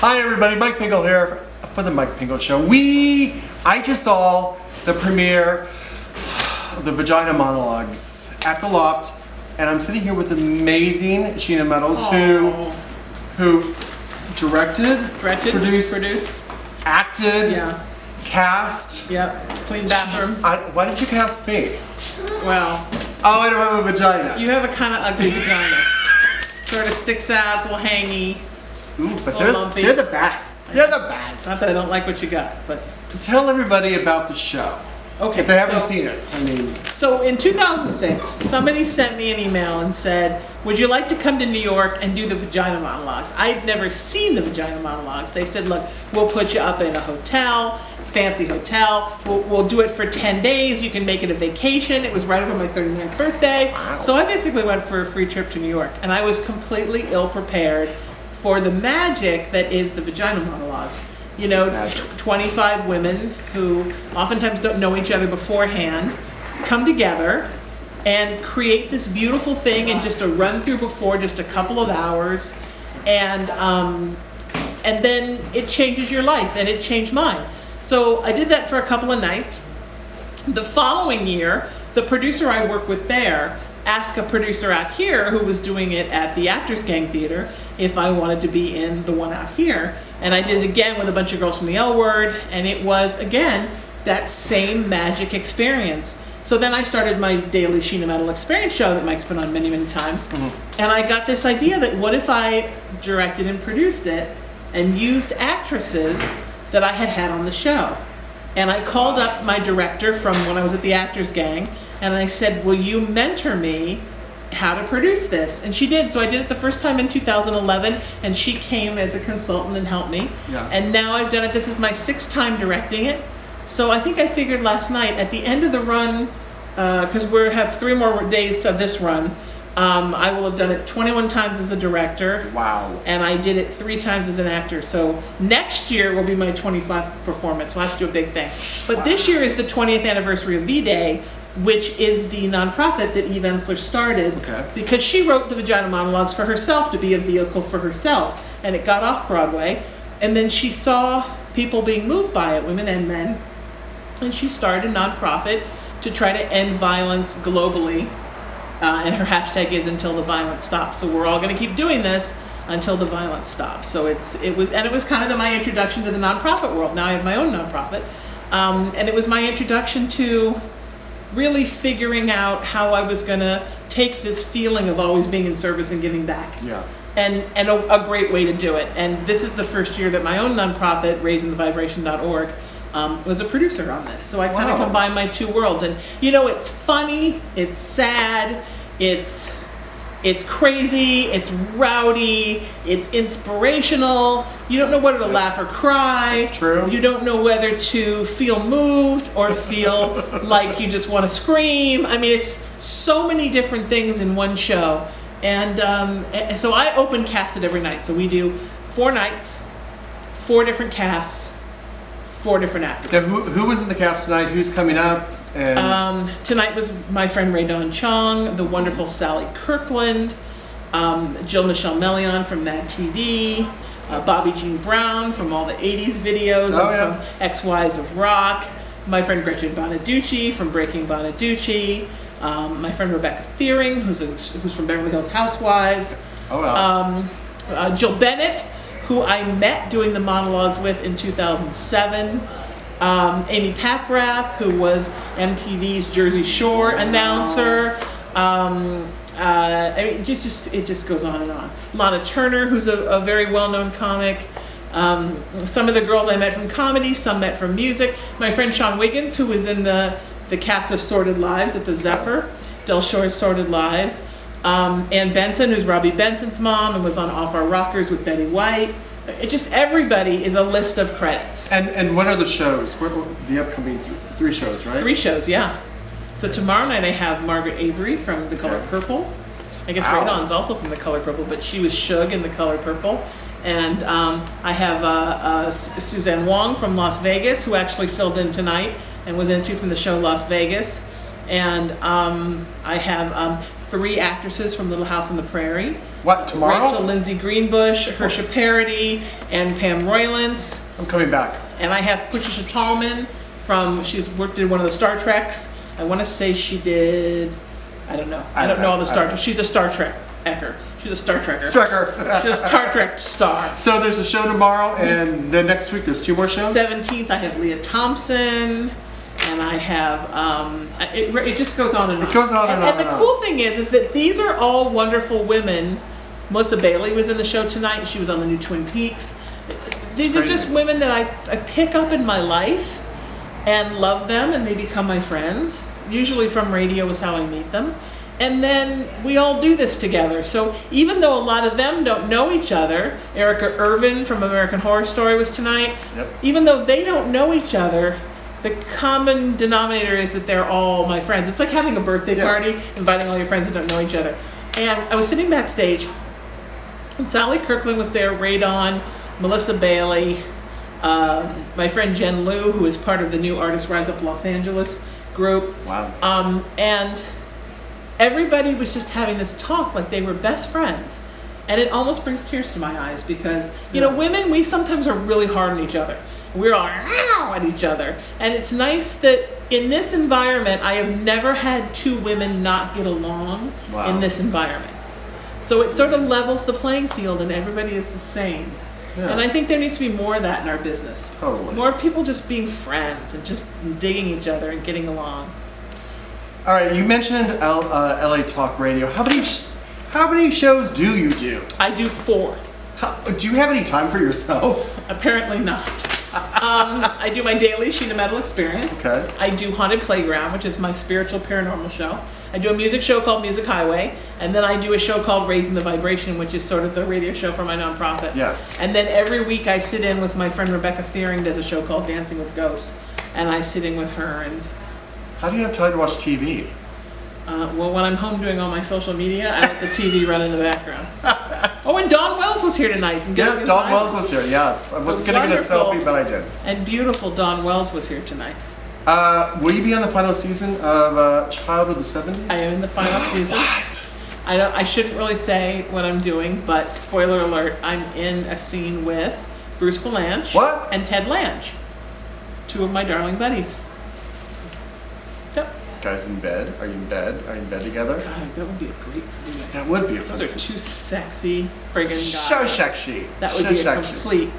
Hi everybody, Mike Pingel here for the Mike Pingel Show. I just saw the premiere of the Vagina Monologues at the Loft, and I'm sitting here with amazing Sheena Metal, who directed, produced, acted, cast. Yep, clean bathrooms. Why did you cast me? Well, I don't have a vagina. you have a kind of ugly vagina. Sort of sticks out, it's a little hangy. Ooh, but they're the best. They're the best. Not that I don't like what you got, but tell everybody about the show. Okay, if they haven't seen it, I mean. So in 2006, somebody sent me an email and said, would you like to come to New York and do the Vagina Monologues? I'd never seen the Vagina Monologues. They said, look, we'll put you up in a hotel, fancy hotel. We'll do it for 10 days. You can make it a vacation. It was right over my 39th birthday. Wow. So I basically went for a free trip to New York, and I was completely ill-prepared for the magic that is the Vagina Monologues. You know, 25 women who oftentimes don't know each other beforehand come together and create this beautiful thing in just a run through before just a couple of hours, and then it changes your life, and it changed mine. So I did that for a couple of nights. The following year, the producer I worked with there asked a producer out here who was doing it at the Actors Gang Theater if I wanted to be in the one out here. And I did it again with a bunch of girls from the L Word, and it was, again, that same magic experience. So then I started my daily Sheena Metal experience show that Mike's been on many, many times. Mm-hmm. And I got this idea that what if I directed and produced it and used actresses that I had had on the show. And I called up my director from when I was at the Actors Gang, and I said, will you mentor me how to produce this? And she did. So I did it the first time in 2011, and she came as a consultant and helped me. Yeah. And now I've done it. This is my 6th time directing it. So I think I figured last night at the end of the run, because we have 3 more days to this run, I will have done it 21 times as a director. Wow. And I did it 3 times as an actor. So next year will be my 25th performance. We'll have to do a big thing. But this year is the 20th anniversary of V-Day, which is the nonprofit that Eve Ensler started, because she wrote the Vagina Monologues for herself to be a vehicle for herself, and it got off Broadway, and then she saw people being moved by it, women and men, and she started a nonprofit to try to end violence globally, and her hashtag is Until the Violence Stops. So we're all going to keep doing this until the violence stops. So it was kind of my introduction to the nonprofit world. Now I have my own nonprofit, and it was my introduction to really figuring out how I was going to take this feeling of always being in service and giving back. Yeah. And a great way to do it. And this is the first year that my own nonprofit, raisingthevibration.org, was a producer on this. So I kind of combine my 2 worlds. And you know, it's funny, it's sad, it's crazy, it's rowdy, it's inspirational. You don't know whether to laugh or cry. That's true. You don't know whether to feel moved or feel like you just want to scream. I mean, it's so many different things in one show. And so I open cast it every night. So we do 4 nights, 4 different casts, 4 different actors. Now, who was in the cast tonight? Who's coming up? And tonight was my friend Ray Dawn Chong, the wonderful Sally Kirkland, Jill Michelle Melion from Mad TV, Bobby Jean Brown from all the 80s videos, from Ex-Wives of Rock, my friend Gretchen Bonaducci from Breaking Bonaducci, my friend Rebecca Fearing, who's from Beverly Hills Housewives, Jill Bennett, who I met doing the monologues with in 2007, Amy Paffrath, who was MTV's Jersey Shore announcer. I mean, it just goes on and on. Lana Turner, who's a very well-known comic. Some of the girls I met from comedy, some met from music. My friend Sean Wiggins, who was in the cast of Sordid Lives at the Zephyr, Del Shore's Sordid Lives. Ann Benson, who's Robbie Benson's mom and was on Off Our Rockers with Betty White. It just, everybody is a list of credits. And what are the shows? What are the upcoming 3 shows, right? 3 shows, yeah. So tomorrow night I have Margaret Avery from The Color Purple. I guess Ray Dawn's also from The Color Purple, but she was Suge in The Color Purple. And I have Suzanne Wong from Las Vegas, who actually filled in tonight and was into from the show Las Vegas. And I have 3 actresses from Little House on the Prairie. What, tomorrow? Rachel Lindsay Greenbush, Hersha Parody, and Pam Roylance. I'm coming back. And I have Patricia Tallman from, did one of the Star Treks. I want to say she did, I don't know. I don't know all the Star Trek. She's a Star Trek-ecker. She's a Star Trekker. She's a Star Trek star. So there's a show tomorrow, and then next week there's 2 more shows? 17th, I have Leah Thompson. And I have, it just goes on and on. It goes on and on. And the cool thing is that these are all wonderful women. Melissa Bailey was in the show tonight. She was on the new Twin Peaks. These are just women that I pick up in my life and love them, and they become my friends. Usually from radio is how I meet them. And then we all do this together. So even though a lot of them don't know each other, Erica Irvin from American Horror Story was tonight. Yep. Even though they don't know each other, the common denominator is that they're all my friends. It's like having a birthday party, inviting all your friends that don't know each other. And I was sitting backstage, and Sally Kirkland was there, Ray Dawn, Melissa Bailey, my friend Jen Liu, who is part of the new Artists Rise Up Los Angeles group. Wow. And everybody was just having this talk like they were best friends. And it almost brings tears to my eyes because, you know, women, we sometimes are really hard on each other. We're all at each other. And it's nice that in this environment, I have never had 2 women not get along in this environment. So it sort of levels the playing field and everybody is the same. Yeah. And I think there needs to be more of that in our business. Totally. More people just being friends and just digging each other and getting along. All right, you mentioned LA Talk Radio. How many shows do you do? I do 4. Do you have any time for yourself? Apparently not. I do my daily Sheena Metal experience. Okay. I do Haunted Playground, which is my spiritual paranormal show. I do a music show called Music Highway, and then I do a show called Raising the Vibration, which is sort of the radio show for my nonprofit. Yes. And then every week I sit in with my friend Rebecca Fearing, does a show called Dancing with Ghosts, and I sit in with her. And how do you have time to watch TV? Well, when I'm home doing all my social media, I let the TV run in the background. Oh, and Dawn Wells was here tonight from Yes, Dawn Wells was here, yes. I was going to get a selfie, but I didn't. And beautiful Dawn Wells was here tonight. Will you be on the final season of Child of the 70s? I am in the final season. What? I shouldn't really say what I'm doing, but spoiler alert, I'm in a scene with Bruce Valanche and Ted Lange, 2 of my darling buddies. Yep. Guys in bed? Are you in bed? Are you in bed together? God, that would be a great three-way. That would be a Those are 2 sexy friggin' guys. So sexy. That would be a complete,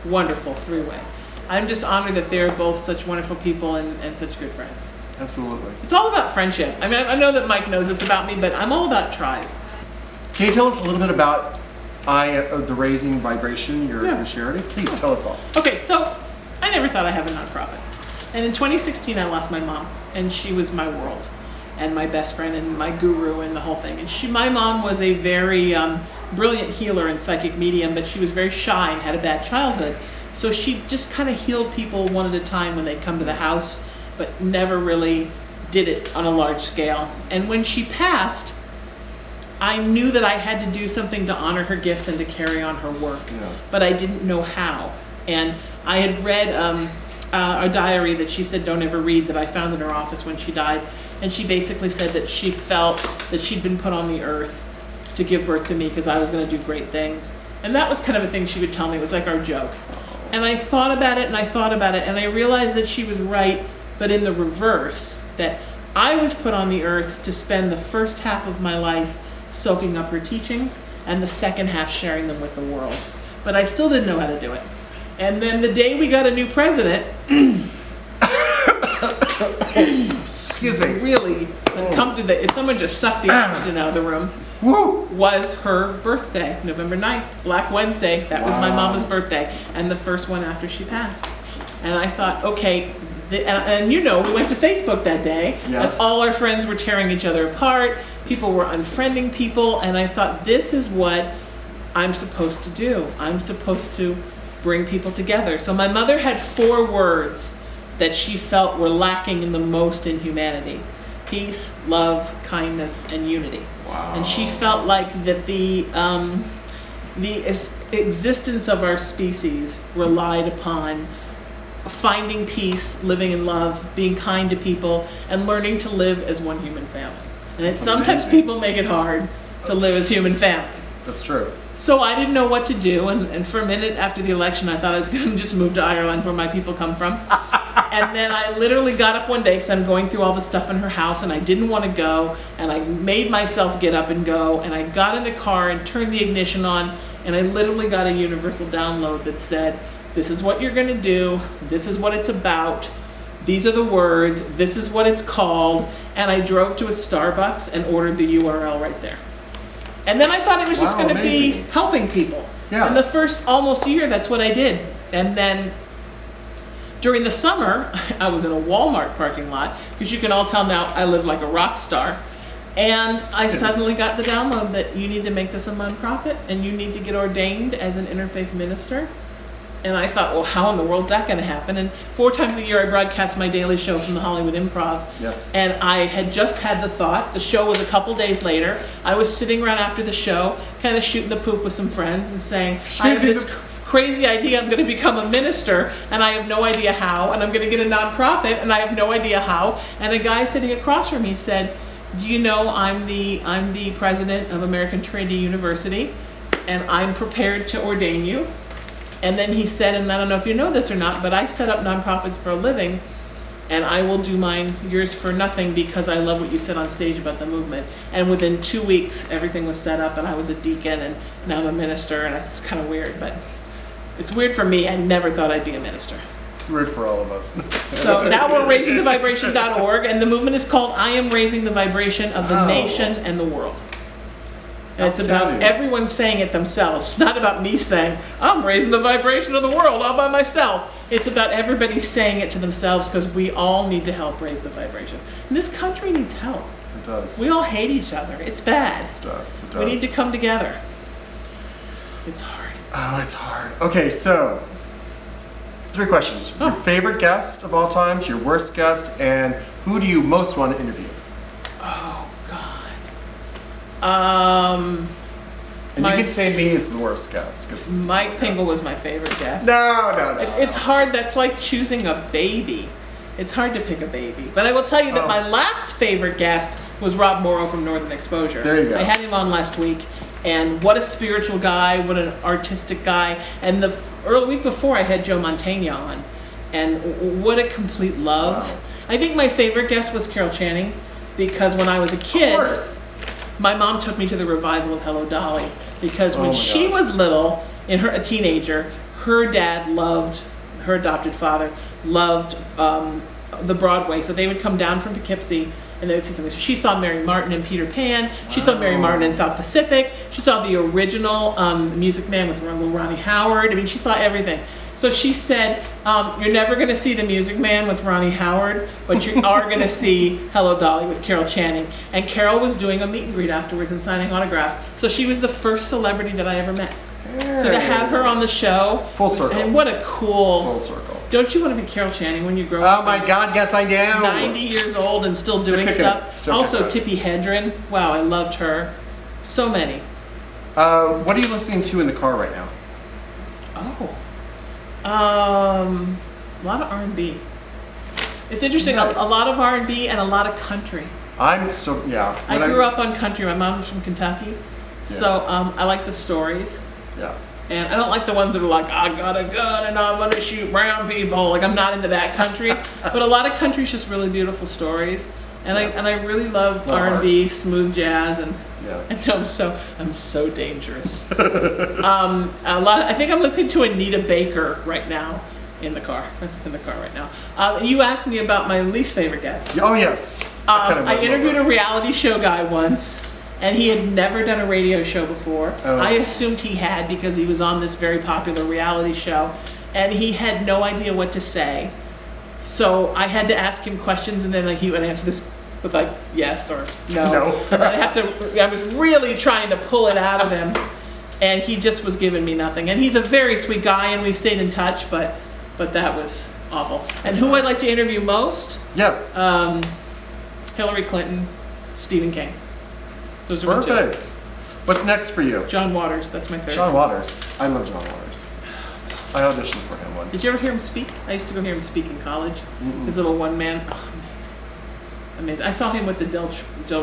wonderful 3-way. I'm just honored that they're both such wonderful people and such good friends. Absolutely. It's all about friendship. I mean, I know that Mike knows this about me, but I'm all about tribe. Can you tell us a little bit about the Raising Vibration, your charity? Please tell us all. Okay, so I never thought I'd have a nonprofit. And in 2016, I lost my mom, and she was my world, and my best friend, and my guru, and the whole thing. And my mom was a very brilliant healer and psychic medium, but she was very shy and had a bad childhood. So she just kind of healed people one at a time when they'd come to the house, but never really did it on a large scale. And when she passed, I knew that I had to do something to honor her gifts and to carry on her work, but I didn't know how. And I had read a diary that she said don't ever read that I found in her office when she died, and she basically said that she felt that she'd been put on the earth to give birth to me because I was going to do great things. And that was kind of a thing she would tell me. It was like our joke. And I thought about it and I thought about it, and I realized that she was right, but in the reverse, that I was put on the earth to spend the first half of my life soaking up her teachings and the second half sharing them with the world. But I still didn't know how to do it. And then the day we got a new president, excuse me, really, come to the, someone just sucked the oxygen out of the room. Woo! Was her birthday, November 9th, Black Wednesday. That was my mama's birthday, and the first one after she passed. And I thought, okay, and you know, we went to Facebook that day, and all our friends were tearing each other apart. People were unfriending people, and I thought, this is what I'm supposed to do. I'm supposed to bring people together. So my mother had 4 words that she felt were lacking in the most in humanity: peace, love, kindness, and unity. Wow. And she felt like that the existence of our species relied upon finding peace, living in love, being kind to people, and learning to live as one human family. And sometimes people make it hard to live as human family. That's true. So I didn't know what to do, and for a minute after the election, I thought I was going to just move to Ireland, where my people come from. And then I literally got up one day, because I'm going through all the stuff in her house, and I didn't want to go, and I made myself get up and go, and I got in the car and turned the ignition on, and I literally got a universal download that said, this is what you're going to do, this is what it's about, these are the words, this is what it's called, and I drove to a Starbucks and ordered the URL right there. And then I thought it was just going to be helping people. Yeah. In the first almost year, that's what I did. And then during the summer, I was in a Walmart parking lot, because you can all tell now I live like a rock star. And I suddenly got the download that you need to make this a nonprofit, and you need to get ordained as an interfaith minister. And I thought, well, how in the world is that going to happen? And 4 times a year I broadcast my daily show from the Hollywood Improv. Yes. And I had just had the thought. The show was a couple days later. I was sitting around after the show, kind of shooting the poop with some friends and saying, I have this crazy idea, I'm going to become a minister, and I have no idea how, and I'm going to get a nonprofit, and I have no idea how. And a guy sitting across from me said, do you know I'm the president of American Trinity University, and I'm prepared to ordain you. And then he said, and I don't know if you know this or not, but I set up nonprofits for a living, and I will do yours for nothing, because I love what you said on stage about the movement. And within 2 weeks, everything was set up, and I was a deacon, and now I'm a minister, and it's kind of weird, but it's weird for me. I never thought I'd be a minister. It's weird for all of us. So now we're raisingthevibration.org, and the movement is called I Am Raising the Vibration of the Nation and the World. And it's about everyone saying it themselves. It's not about me saying, I'm raising the vibration of the world all by myself. It's about everybody saying it to themselves, because we all need to help raise the vibration. And this country needs help. It does. We all hate each other. It's bad. It does. We need to come together. It's hard. Oh, it's hard. Okay, so 3 questions. Your favorite guest of all times, your worst guest, and who do you most want to interview? And you can say me is the worst guest. 'Cause Mike Pingel was my favorite guest. No. It's hard. That's like choosing a baby. It's hard to pick a baby. But I will tell you that my last favorite guest was Rob Morrow from Northern Exposure. There you go. I had him on last week, and what a spiritual guy, what an artistic guy. And the early week before, I had Joe Mantegna on, and what a complete love. Wow. I think my favorite guest was Carol Channing, because when I was a kid, Of course. my mom took me to the revival of Hello Dolly, because when my she God. was little, a teenager, her dad loved, her adopted father loved the Broadway. So they would come down from Poughkeepsie and they would see something. So she saw Mary Martin and Peter Pan. She saw Mary Martin in South Pacific. She saw the original Music Man with little Ronnie Howard. I mean, she saw everything. So she said, you're never going to see the Music Man with Ronnie Howard, but you are going to see Hello Dolly with Carol Channing. And Carol was doing a meet and greet afterwards and signing autographs. So she was the first celebrity that I ever met. So to have her on the show. Full circle. And what a cool. Full circle. Don't you want to be Carol Channing when you grow up? Oh my God, yes I do. 90 years old and still doing kicking stuff. it. Still Also, kicking Tippi Hedren. Wow, I loved her. So many. What are you listening to in the car right now? Oh. A lot of R&B. It's interesting. Nice. A lot of R&B and a lot of country. I grew up on country. My mom was from Kentucky. So I like the stories. Yeah. And I don't like the ones that are like, I got a gun and I'm going to shoot brown people. Like, I'm not into that country. But a lot of country is just really beautiful stories. And I really love R&B, smooth jazz, and I know I'm so dangerous. I think I'm listening to Anita Baker right now in the car. That's what's in the car right now. You asked me about my least favorite guest. Oh yes. I interviewed a reality show guy once. And he had never done a radio show before. I assumed he had because he was on this very popular reality show. And he had no idea what to say. So I had to ask him questions, and then he would answer this with like yes or no. And I was really trying to pull it out of him. And he just was giving me nothing. And he's a very sweet guy, and we stayed in touch, but that was awful. And who I'd like to interview most? Yes. Hillary Clinton, Stephen King. Those are perfect. What's next for you? John Waters, that's my third. John Waters. I love John Waters. I auditioned for him once. Did you ever hear him speak? I used to go hear him speak in college. His little one man. Oh, amazing. Amazing. I saw him with the Del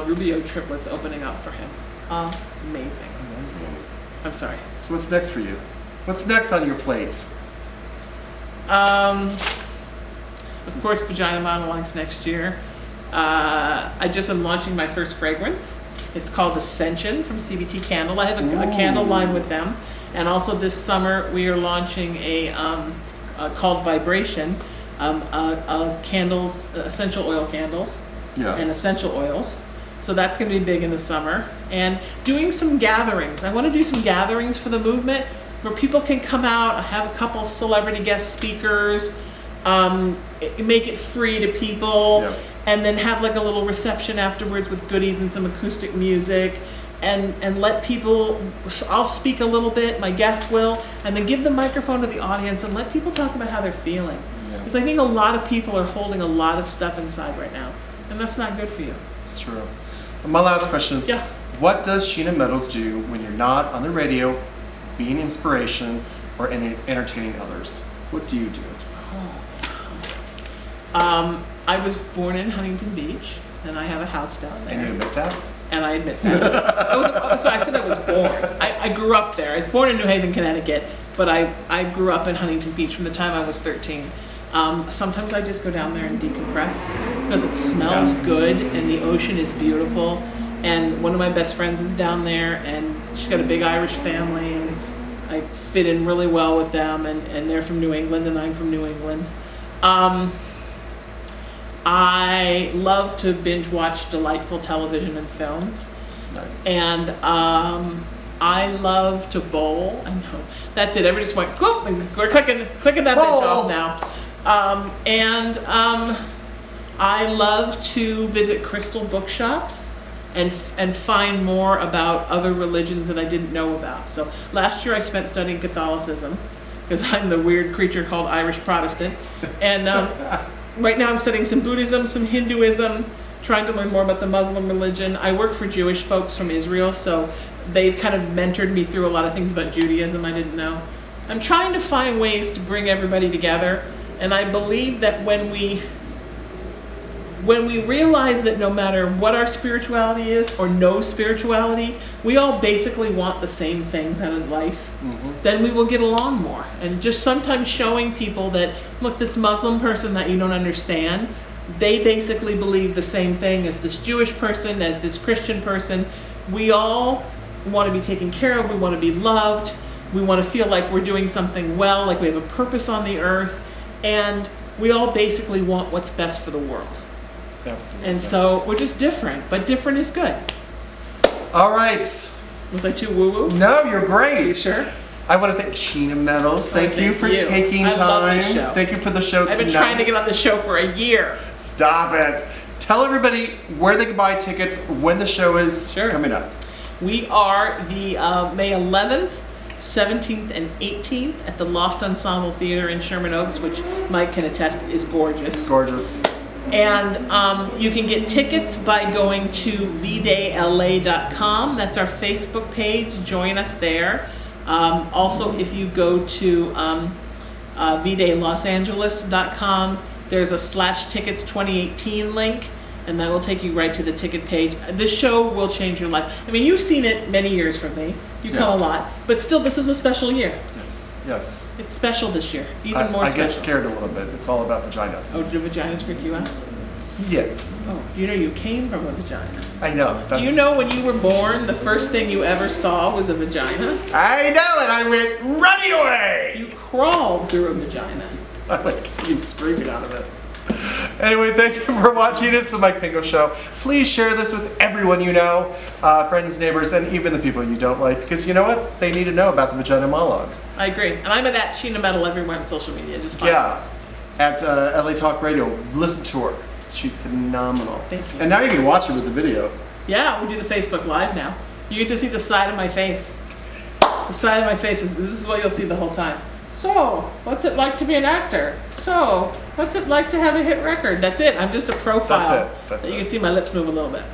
Rubio triplets opening up for him. Amazing. Amazing. I'm sorry. So what's next for you? What's next on your plate? Of course, Vagina Monologues next year. I just am launching my first fragrance. It's called Ascension from CBT Candle. I have a candle line with them. And also this summer we are launching a called Vibration, candles, essential oil candles, and essential oils. So that's going to be big in the summer. And doing some gatherings. I want to do some gatherings for the movement where people can come out. I have a couple celebrity guest speakers. Make it free to people, and then have like a little reception afterwards with goodies and some acoustic music, and let people, I'll speak a little bit, my guests will, and then give the microphone to the audience and let people talk about how they're feeling. Because I think a lot of people are holding a lot of stuff inside right now, and that's not good for you. It's true. And my last question is, what does Sheena Metals do when you're not on the radio, being inspiration, or entertaining others? What do you do? I was born in Huntington Beach, and I have a house down there. And you admit that? And I admit that. So I said I was born. I grew up there. I was born in New Haven, Connecticut, but I grew up in Huntington Beach from the time I was 13. Sometimes I just go down there and decompress because it smells good and the ocean is beautiful. And one of my best friends is down there, and she's got a big Irish family, and I fit in really well with them, and they're from New England, and I'm from New England. I love to binge watch delightful television and film. Nice. And I love to bowl. I know. That's it. Everybody just went, whoop, and we're clicking that bitch off now. I love to visit crystal bookshops and find more about other religions that I didn't know about. So last year I spent studying Catholicism because I'm the weird creature called Irish Protestant. And right now I'm studying some Buddhism, some Hinduism, trying to learn more about the Muslim religion. I work for Jewish folks from Israel, so they've kind of mentored me through a lot of things about Judaism I didn't know. I'm trying to find ways to bring everybody together, and I believe that when we realize that no matter what our spirituality is or no spirituality, we all basically want the same things out of life, then we will get along more. And just sometimes showing people that, look, this Muslim person that you don't understand, they basically believe the same thing as this Jewish person, as this Christian person. We all want to be taken care of, we want to be loved, we want to feel like we're doing something well, like we have a purpose on the earth, and we all basically want what's best for the world. Absolutely. And so we're just different, but different is good. All right. Was I too woo-woo? No, you're great. Are you sure? I want to thank Sheena Metals. Thank you for taking time. I love this show. Thank you for the show tonight. I've been trying to get on the show for a year. Stop it. Tell everybody where they can buy tickets, when the show is coming up. We are the May 11th, 17th, and 18th at the Loft Ensemble Theater in Sherman Oaks, which Mike can attest is gorgeous. Gorgeous. And you can get tickets by going to vdayla.com. That's our Facebook page. Join us there. Also, if you go to vdaylosangeles.com, there's a /tickets 2018 link, and that will take you right to the ticket page. This show will change your life. I mean, you've seen it many years from me. You come a lot, but still, this is a special year. Yes, yes. It's special this year, even more special. I get scared a little bit. It's all about vaginas. Oh, do vaginas freak you out? Yes. Oh, do you know you came from a vagina? I know. Do you know when you were born, the first thing you ever saw was a vagina? I know, and I went running away. You crawled through a vagina. I went screaming out of it. Anyway, thank you for watching. This is the Mike Pingel Show. Please share this with everyone you know, friends, neighbors, and even the people you don't like, because you know what? They need to know about the Vagina Monologues. I agree. And I'm at Sheena Metal everywhere on social media. Just at LA Talk Radio. Listen to her. She's phenomenal. Thank you. And now you can watch it with the video. Yeah, we do the Facebook Live now. You get to see the side of my face. The side of my face this is what you'll see the whole time. So, what's it like to be an actor? So, what's it like to have a hit record? That's it. I'm just a profile. That's it. You can see my lips move a little bit.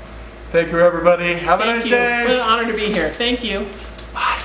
Thank you, everybody. Have a nice day. What an honor to be here. Thank you. Bye.